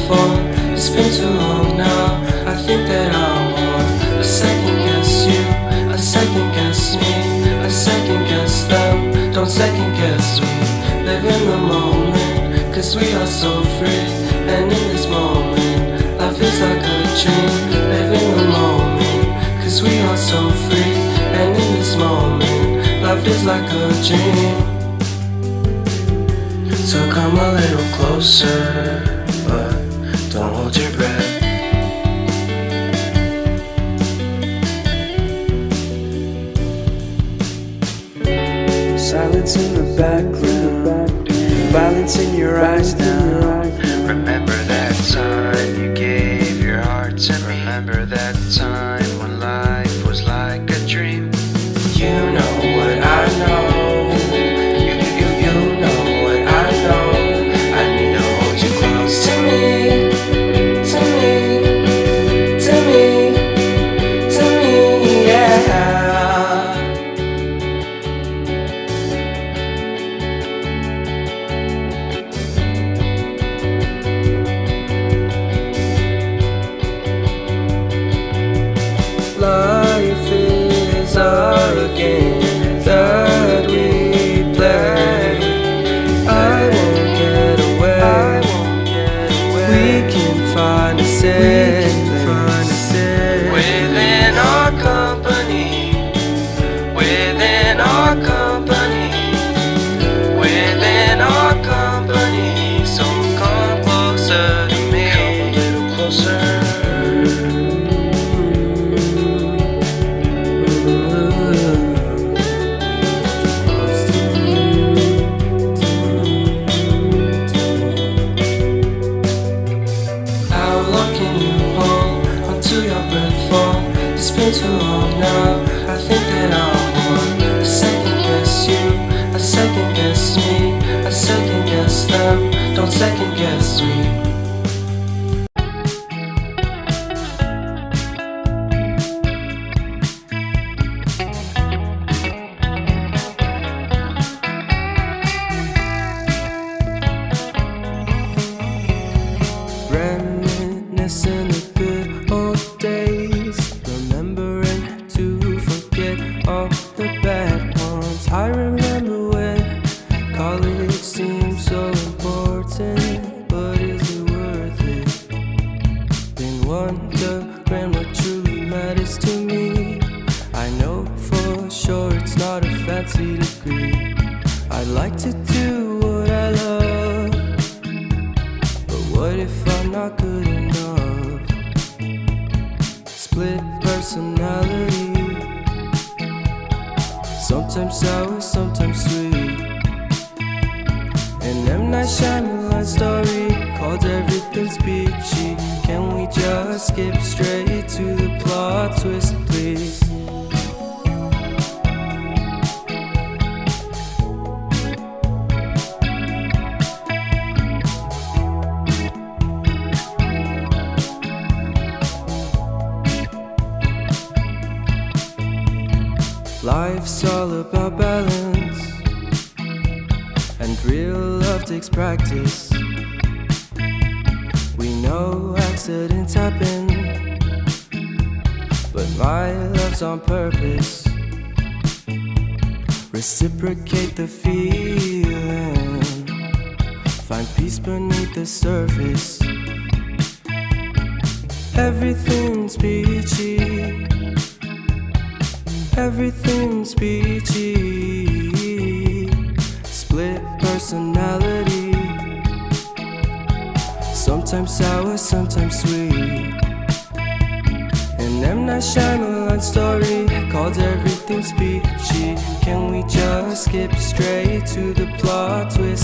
before. It's been too long now. I think that I want. I second guess you, I second guess me, I second guess them. Don't second guess me. Live in the moment, cause we are so free. And in this moment, life is like a dream. Live in the moment, cause we are so free. And in this moment, life is like a dream. So come a little closer, but don't hold your breath. Silence in the background, violence in your eyes now. Remember that time you gave your heart to me. Remember that time when life was like a dream. You know what I know. You know what I know. I need to hold you close to me, to me, to me, to me, yeah. Life is a game that we play. I won't get away. We can find a safe place Within our company, within our company, within our company. So come closer to me, come a little closer. It's been too long now. I think that I want. I second guess you, I second guess me, I second guess them. Don't second guess me. Reminiscing the good old days, remembering to forget all the bad ones. I remember when college seemed so important, but is it worth it? Been wondering what truly matters to me. I know for sure it's not a fancy degree. I'd like to do what I love, but what if I'm not good enough? Split personality, sometimes sour, sometimes sweet. An M. Night Shyamalan story called Everything's Peachy. Can we just skip straight to the plot twist, please? Life's all about balance, and real love takes practice. We know accidents happen, but my love's on purpose. Reciprocate the feeling, find peace beneath the surface. Everything's peachy, everything's peachy. Split personality, sometimes sour, sometimes sweet. An M. Night Shyamalan story called Everything's Peachy. Can we just skip straight to the plot twist?